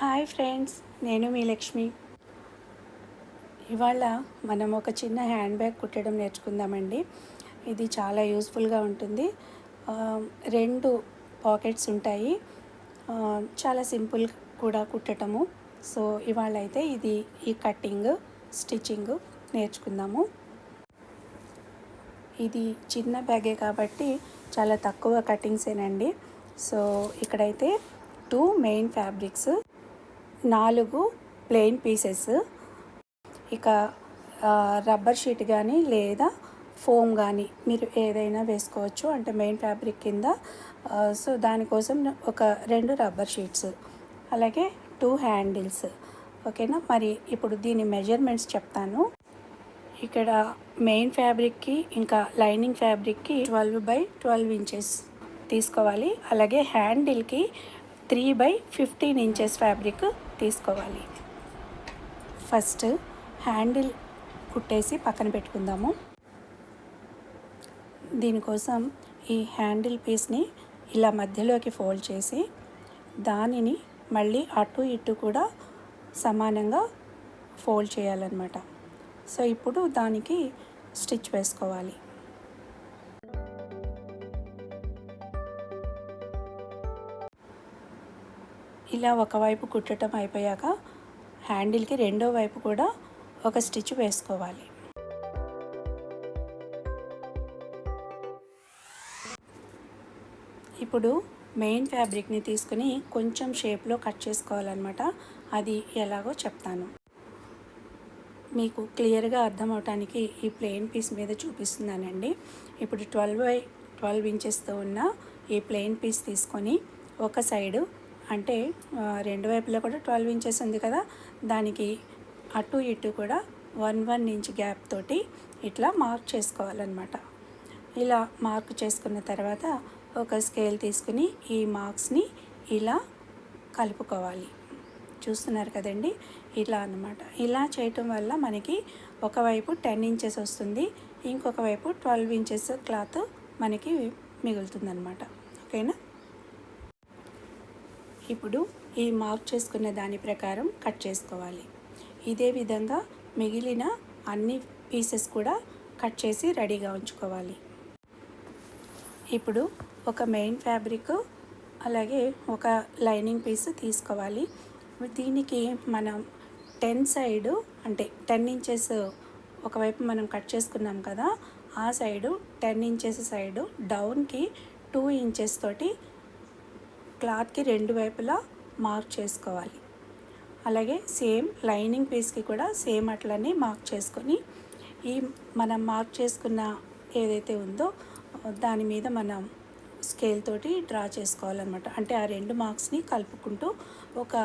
Hi friends, నేను మీ లక్ష్మి. ఇవాళ మనం ఒక చిన్న హ్యాండ్ బ్యాగ్ కుట్టడం నేర్చుకుందామండి. ఇది చాలా యూస్ఫుల్గా ఉంటుంది. ఆ, రెండు పాకెట్స్ ఉంటాయి. చాలా సింపుల్ కూడా కుట్టటము. సో ఇవాళ అయితే ఈ కట్టింగ్ స్టిచ్చింగ్ నేర్చుకుందాము. ఇది చిన్న బ్యాగే కాబట్టి చాలా తక్కువ కటింగ్సేనండి. సో ఇక్కడైతే 2 మెయిన్ ఫ్యాబ్రిక్స్, 4 ప్లెయిన్ పీసెస్, ఇక రబ్బర్ షీట్ కానీ లేదా ఫోమ్ కానీ మీరు ఏదైనా వేసుకోవచ్చు, అంటే మెయిన్ ఫ్యాబ్రిక్ కింద. సో దానికోసం ఒక 2 రబ్బర్ షీట్స్, అలాగే 2 హ్యాండిల్స్. ఓకేనా. మరి ఇప్పుడు దీని మెజర్మెంట్స్ చెప్తాను. ఇక్కడ మెయిన్ ఫ్యాబ్రిక్కి ఇంకా లైనింగ్ ఫ్యాబ్రిక్కి 12/12 ఇంచెస్ తీసుకోవాలి. అలాగే హ్యాండిల్కి 3/15 ఇంచెస్ ఫ్యాబ్రిక్ తీసుకోవాలి. ఫస్ట్ హ్యాండిల్ కుట్టేసి పక్కన పెట్టుకుందాము. దీనికోసం ఈ హ్యాండిల్ పీస్ని ఇలా మధ్యలోకి ఫోల్డ్ చేసి దానిని మళ్ళీ అటు ఇటు కూడా సమానంగా ఫోల్డ్ చేయాలన్నమాట. సో ఇప్పుడు దానికి స్టిచ్ వేసుకోవాలి. ఇలా ఒకవైపు కుట్టడం అయిపోయాక హ్యాండిల్కి రెండో వైపు కూడా ఒక స్టిచ్ వేసుకోవాలి. ఇప్పుడు మెయిన్ ఫ్యాబ్రిక్ని తీసుకుని కొంచెం షేప్లో కట్ చేసుకోవాలన్నమాట. అది ఎలాగో చెప్తాను మీకు క్లియర్గా అర్థం అవటానికి. ఈ ప్లెయిన్ పీస్ మీద చూపిస్తున్నానండి. ఇప్పుడు 12/12 ఇంచెస్తో ఉన్న ఈ ప్లెయిన్ పీస్ తీసుకొని ఒక సైడు, అంటే రెండు వైపులా కూడా 12 ఇంచెస్ ఉంది కదా, దానికి అటు ఇటు కూడా 1 ఇంచ్ గ్యాప్ తోటి ఇట్లా మార్క్ చేసుకోవాలన్నమాట. ఇలా మార్క్ చేసుకున్న తర్వాత ఒక స్కేల్ తీసుకుని ఈ మార్క్స్ని ఇలా కలుపుకోవాలి. చూస్తున్నారు కదండి, ఇలా అన్నమాట. ఇలా చేయటం వల్ల మనకి ఒకవైపు 10 ఇంచెస్ వస్తుంది, ఇంకొక వైపు 12 ఇంచెస్ క్లాత్ మనకి మిగులుతుందన్నమాట. ఓకేనా. ఇప్పుడు ఈ మార్క్ చేసుకున్న దాని ప్రకారం కట్ చేసుకోవాలి. ఇదే విధంగా మిగిలిన అన్ని పీసెస్ కూడా కట్ చేసి రెడీగా ఉంచుకోవాలి. ఇప్పుడు ఒక మెయిన్ ఫ్యాబ్రిక్ అలాగే ఒక లైనింగ్ పీస్ తీసుకోవాలి. దీనికి మనం 10 సైడు, అంటే 10 ఇంచెస్ ఒకవైపు మనం కట్ చేసుకున్నాం కదా, ఆ సైడు 10 ఇంచెస్ సైడు డౌన్కి 2 ఇంచెస్ తోటి క్లాత్కి రెండు వైపులా మార్క్ చేసుకోవాలి. అలాగే సేమ్ లైనింగ్ పీస్కి కూడా సేమ్ అట్లనే మార్క్ చేసుకొని ఈ మనం మార్క్ చేసుకున్న ఏదైతే ఉందో దాని మీద మనం స్కేల్ తోటి డ్రా చేసుకోవాలన్నమాట. అంటే ఆ రెండు మార్క్స్ని కలుపుకుంటూ ఒక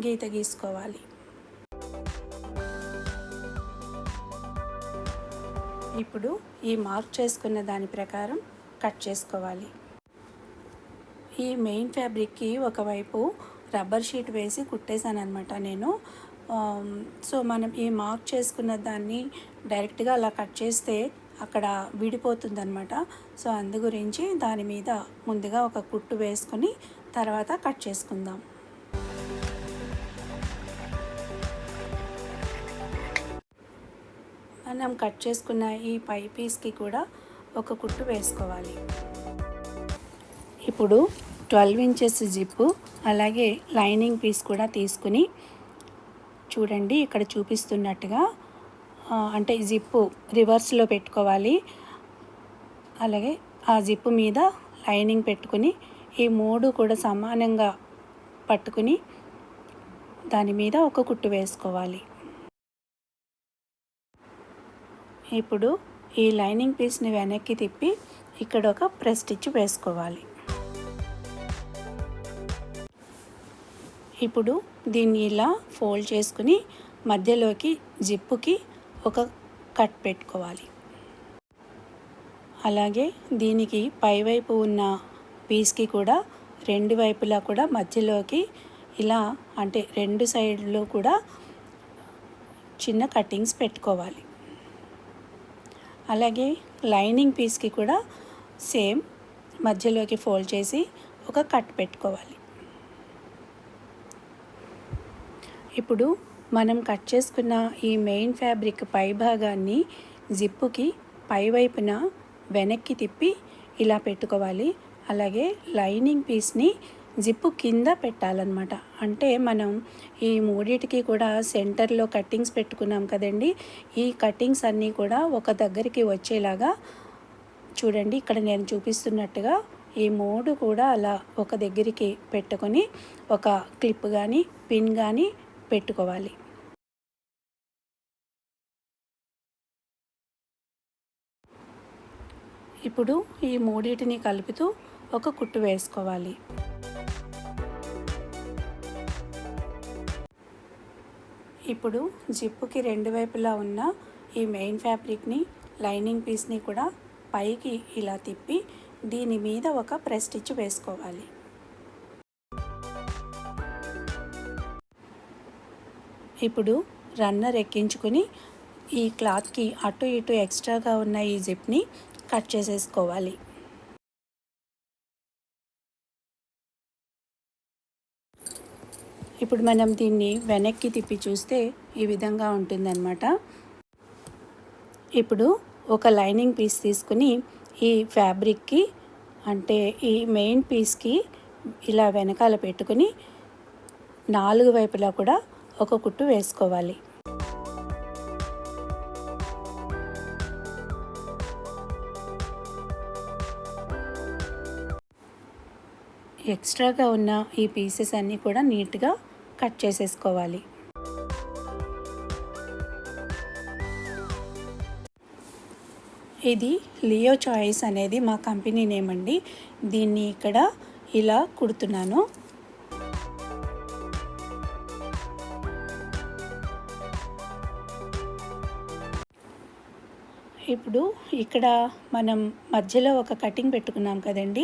గీత గీసుకోవాలి. ఇప్పుడు ఈ మార్క్ చేసుకున్న దాని ప్రకారం కట్ చేసుకోవాలి. ఈ మెయిన్ ఫ్యాబ్రిక్కి ఒకవైపు రబ్బర్ షీట్ వేసి కుట్టేశాను అనమాట నేను. సో మనం ఈ మార్క్ చేసుకున్న దాన్ని డైరెక్ట్గా అలా కట్ చేస్తే అక్కడ విడిపోతుందన్నమాట. సో అందు గురించి దాని మీద ముందుగా ఒక కుట్టు వేసుకొని తర్వాత కట్ చేసుకుందాం. మనం కట్ చేసుకున్న ఈ పై పీస్కి కూడా ఒక కుట్టు వేసుకోవాలి. ఇప్పుడు 12 ఇంచెస్ జిప్పు అలాగే లైనింగ్ పీస్ కూడా తీసుకుని చూడండి, ఇక్కడ చూపిస్తున్నట్టుగా అంటే జిప్పు రివర్స్లో పెట్టుకోవాలి. అలాగే ఆ జిప్పు మీద లైనింగ్ పెట్టుకుని ఈ 3 కూడా సమానంగా పట్టుకుని దాని మీద ఒక కుట్టు వేసుకోవాలి. ఇప్పుడు ఈ లైనింగ్ పీస్ని వెనక్కి తిప్పి ఇక్కడ ఒక ప్రెస్ స్టిచ్ వేసుకోవాలి. ఇప్పుడు దీన్ని ఇలా ఫోల్డ్ చేసుకుని మధ్యలోకి జిప్పుకి ఒక కట్ పెట్టుకోవాలి. అలాగే దీనికి పైవైపు ఉన్న పీస్కి కూడా రెండు వైపులా కూడా మధ్యలోకి ఇలా, అంటే రెండు సైడ్లో కూడా చిన్న కట్టింగ్స్ పెట్టుకోవాలి. అలాగే లైనింగ్ పీస్కి కూడా సేమ్ మధ్యలోకి ఫోల్డ్ చేసి ఒక కట్ పెట్టుకోవాలి. ఇప్పుడు మనం కట్ చేసుకున్న ఈ మెయిన్ ఫ్యాబ్రిక్ పై భాగాన్ని జిప్పుకి పైవైపున వెనక్కి తిప్పి ఇలా పెట్టుకోవాలి. అలాగే లైనింగ్ పీస్ని జిప్పు కింద పెట్టాలన్నమాట. అంటే మనం ఈ మూడిటికి కూడా సెంటర్లో కట్టింగ్స్ పెట్టుకున్నాం కదండి. ఈ కట్టింగ్స్ అన్నీ కూడా ఒక దగ్గరికి వచ్చేలాగా చూడండి, ఇక్కడ నేను చూపిస్తున్నట్టుగా ఈ మూడు కూడా అలా ఒక దగ్గరికి పెట్టుకొని ఒక క్లిప్ కానీ పిన్ కానీ పెట్టుకోవాలి. ఇప్పుడు ఈ మూడింటిని కలుపుతూ ఒక కుట్టు వేసుకోవాలి. ఇప్పుడు జిప్పుకి రెండు వైపులా ఉన్న ఈ మెయిన్ ఫ్యాబ్రిక్ని లైనింగ్ పీస్ని కూడా పైకి ఇలా తిప్పి దీని మీద ఒక ప్రెస్ స్టిచ్ వేసుకోవాలి. ఇప్పుడు రన్నర్ ఎక్కించుకొని ఈ క్లాత్కి అటు ఇటు ఎక్స్ట్రాగా ఉన్న ఈ జిప్ని కట్ చేసేసుకోవాలి. ఇప్పుడు మనం దీన్ని వెనక్కి తిప్పి చూస్తే ఈ విధంగా ఉంటుందన్నమాట. ఇప్పుడు ఒక లైనింగ్ పీస్ తీసుకుని ఈ ఫ్యాబ్రిక్కి అంటే ఈ మెయిన్ పీస్కి ఇలా వెనకాల పెట్టుకుని నాలుగు వైపులా కూడా ఒక కుట్టు వేసుకోవాలి. ఎక్స్ట్రాగా ఉన్న ఈ పీసెస్ అన్నీ కూడా నీట్గా కట్ చేసేసుకోవాలి. ఇది లియో చాయిస్ అనేది మా కంపెనీ నేమ్ అండి. దీన్ని ఇక్కడ ఇలా కుడుతున్నాను. ఇప్పుడు ఇక్కడ మనం మధ్యలో ఒక కటింగ్ పెట్టుకున్నాం కదండి,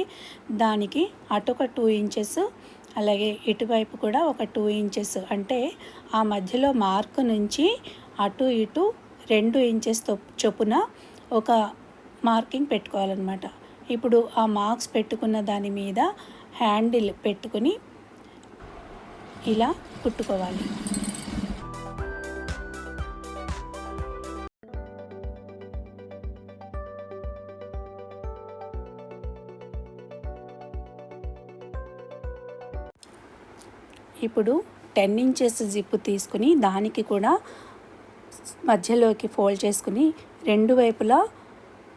దానికి అటు ఒక 2 ఇంచెస్ అలాగే ఇటువైపు కూడా ఒక 2 ఇంచెస్ అంటే ఆ మధ్యలో మార్క్ నుంచి అటు ఇటు 2 ఇంచెస్ చొప్పున ఒక మార్కింగ్ పెట్టుకోవాలన్నమాట. ఇప్పుడు ఆ మార్క్స్ పెట్టుకున్న దాని మీద హ్యాండిల్ పెట్టుకుని ఇలా కుట్టుకోవాలి. ఇప్పుడు 10 ఇంచెస్ జిప్ తీసుకుని దానికి కూడా మధ్యలోకి ఫోల్డ్ చేసుకుని రెండు వైపులా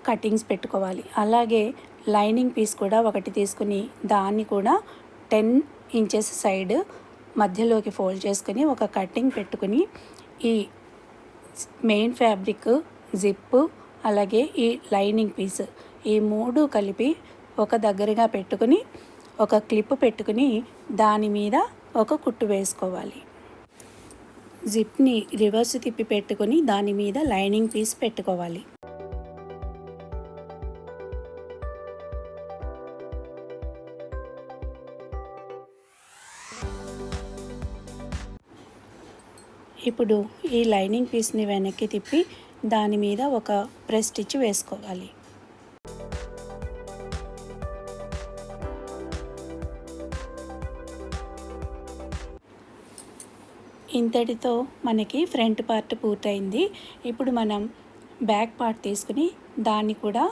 కటింగ్స్ పెట్టుకోవాలి. అలాగే లైనింగ్ పీస్ కూడా ఒకటి తీసుకుని దాన్ని కూడా 10 ఇంచెస్ సైడ్ మధ్యలోకి ఫోల్డ్ చేసుకుని ఒక కటింగ్ పెట్టుకుని ఈ మెయిన్ ఫ్యాబ్రిక్, జిప్ అలాగే ఈ లైనింగ్ పీస్ ఈ మూడు కలిపి ఒక దగ్గరగా పెట్టుకుని ఒక క్లిప్ పెట్టుకుని దాని మీద ఒక కుట్టు వేసుకోవాలి. జిప్ని రివర్స్ తిప్పి పెట్టుకొని దాని మీద లైనింగ్ పీస్ పెట్టుకోవాలి. ఇప్పుడు ఈ లైనింగ్ పీస్ని వెనక్కి తిప్పి దాని మీద ఒక ప్రెస్ స్టిచ్ వేసుకోవాలి. ఇంతటితో మనకి ఫ్రంట్ పార్ట్ పూర్తయింది. ఇప్పుడు మనం బ్యాక్ పార్ట్ తీసుకుని దాన్ని కూడా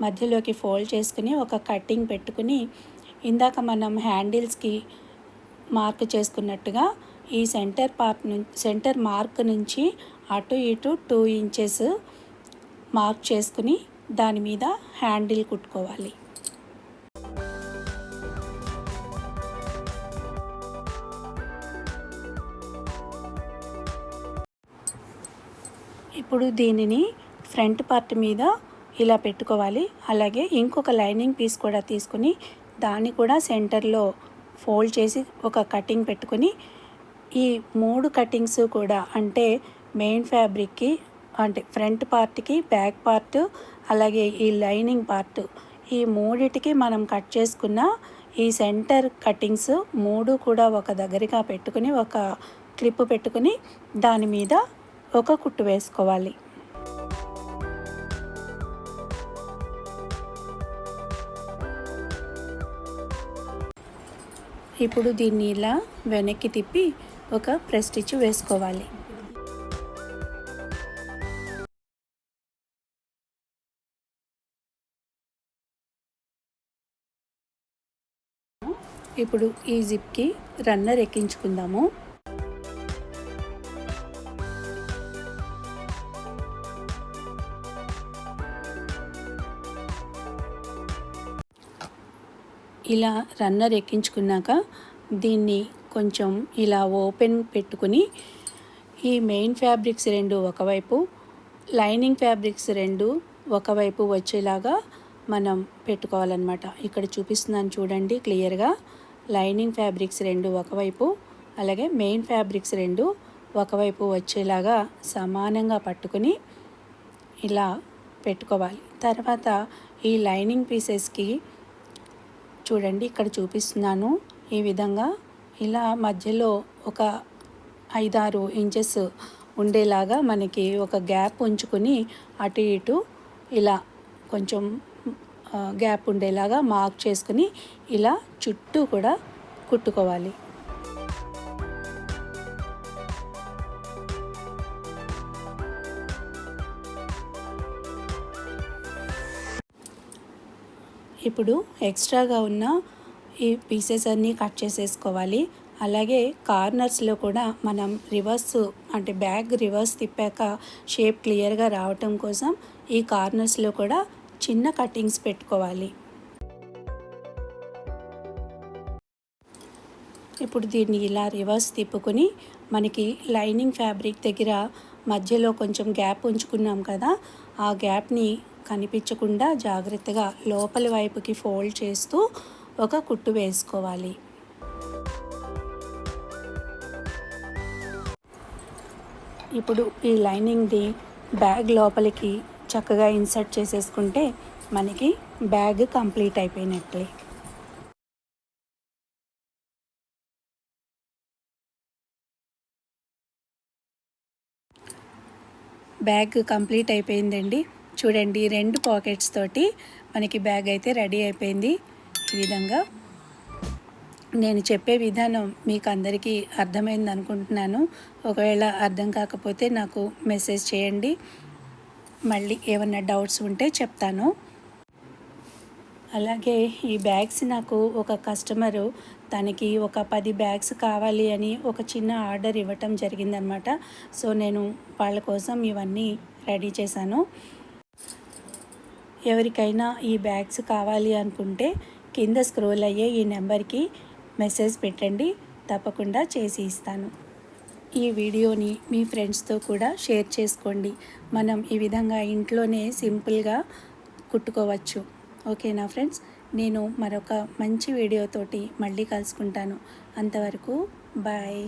మధ్యలోకి ఫోల్డ్ చేసుకుని ఒక కటింగ్ పెట్టుకుని ఇందాక మనం హ్యాండిల్స్కి మార్క్ చేసుకున్నట్టుగా ఈ సెంటర్ మార్క్ నుంచి అటు ఇటు 2 ఇంచెస్ మార్క్ చేసుకుని దాని మీద హ్యాండిల్ కుట్టుకోవాలి. ఇప్పుడు దీనిని ఫ్రంట్ పార్ట్ మీద ఇలా పెట్టుకోవాలి. అలాగే ఇంకొక లైనింగ్ పీస్ కూడా తీసుకుని దాన్ని కూడా సెంటర్లో ఫోల్డ్ చేసి ఒక కటింగ్ పెట్టుకుని ఈ 3 కటింగ్స్ కూడా అంటే మెయిన్ ఫ్యాబ్రిక్కి అంటే ఫ్రంట్ పార్ట్కి, బ్యాక్ పార్ట్ అలాగే ఈ లైనింగ్ పార్ట్ ఈ మూడిటికి మనం కట్ చేసుకున్న ఈ సెంటర్ కటింగ్స్ 3 కూడా ఒక దగ్గరగా పెట్టుకుని ఒక క్లిప్ పెట్టుకుని దాని మీద ఒక కుట్టు వేసుకోవాలి. ఇప్పుడు దీన్ని ఇలా వెనక్కి తిప్పి ఒక ప్రెస్ స్టిచ్ వేసుకోవాలి. ఇప్పుడు ఈ జిప్కి రన్నర్ ఎక్కించుకుందాము. ఇలా రన్నర్ ఎక్కించుకున్నాక దీన్ని కొంచెం ఇలా ఓపెన్ పెట్టుకుని ఈ మెయిన్ ఫ్యాబ్రిక్స్ రెండు ఒకవైపు, లైనింగ్ ఫ్యాబ్రిక్స్ రెండు ఒకవైపు వచ్చేలాగా మనం పెట్టుకోవాలన్నమాట. ఇక్కడ చూపిస్తున్నాను చూడండి క్లియర్గా. లైనింగ్ ఫ్యాబ్రిక్స్ రెండు ఒకవైపు, అలాగే మెయిన్ ఫ్యాబ్రిక్స్ రెండు ఒకవైపు వచ్చేలాగా సమానంగా పట్టుకుని ఇలా పెట్టుకోవాలి. తర్వాత ఈ లైనింగ్ పీసెస్కి చూడండి ఇక్కడ చూపిస్తున్నాను, ఈ విధంగా ఇలా మధ్యలో ఒక 5-6 ఇంచెస్ ఉండేలాగా మనకి ఒక గ్యాప్ ఉంచుకొని అటు ఇటు ఇలా కొంచెం గ్యాప్ ఉండేలాగా మార్క్ చేసుకుని ఇలా చుట్టూ కూడా కుట్టుకోవాలి. ఇప్పుడు ఎక్స్ట్రాగా ఉన్న ఈ పీసెస్ అన్నీ కట్ చేసేసుకోవాలి. అలాగే కార్నర్స్లో కూడా మనం రివర్స్ అంటే బ్యాగ్ రివర్స్ తిప్పాక షేప్ క్లియర్గా రావటం కోసం ఈ కార్నర్స్లో కూడా చిన్న కటింగ్స్ పెట్టుకోవాలి. ఇప్పుడు దీన్ని ఇలా రివర్స్ తిప్పుకొని మనకి లైనింగ్ ఫ్యాబ్రిక్ దగ్గర మధ్యలో కొంచెం గ్యాప్ ఉంచుకున్నాం కదా, ఆ గ్యాప్ని కనిపించకుండా జాగ్రత్తగా లోపలి వైపుకి ఫోల్డ్ చేస్తూ ఒక కుట్టు వేసుకోవాలి. ఇప్పుడు ఈ లైనింగ్ది బ్యాగ్ లోపలికి చక్కగా ఇన్సర్ట్ చేసేసుకుంటే మనకి బ్యాగ్ కంప్లీట్ అయిపోయినట్లే. బ్యాగ్ కంప్లీట్ అయిపోయిందండి. చూడండి 2 పాకెట్స్ తోటి మనకి బ్యాగ్ అయితే రెడీ అయిపోయింది. ఈ విధంగా నేను చెప్పే విధానం మీకు అందరికీ అర్థమైంది అనుకుంటున్నాను. ఒకవేళ అర్థం కాకపోతే నాకు మెసేజ్ చేయండి, మళ్ళీ ఏమన్నా డౌట్స్ ఉంటే చెప్తాను. అలాగే ఈ బ్యాగ్స్ నాకు ఒక కస్టమరు తనకి ఒక 10 బ్యాగ్స్ కావాలి అని ఒక చిన్న ఆర్డర్ ఇవ్వటం జరిగిందనమాట. సో నేను వాళ్ళ కోసం ఇవన్నీ రెడీ చేశాను. ఎవరికైనా ఈ బ్యాగ్స్ కావాలి అనుకుంటే కింద స్క్రోల్ అయ్యే ఈ నెంబర్కి మెసేజ్ పెట్టండి, తప్పకుండా చేసి ఇస్తాను. ఈ వీడియోని మీ ఫ్రెండ్స్తో కూడా షేర్ చేసుకోండి. మనం ఈ విధంగా ఇంట్లోనే సింపుల్గా కుట్టుకోవచ్చు. ఓకేనా ఫ్రెండ్స్, నేను మరొక మంచి వీడియోతోటి మళ్ళీ కలుసుకుంటాను. అంతవరకు బాయ్.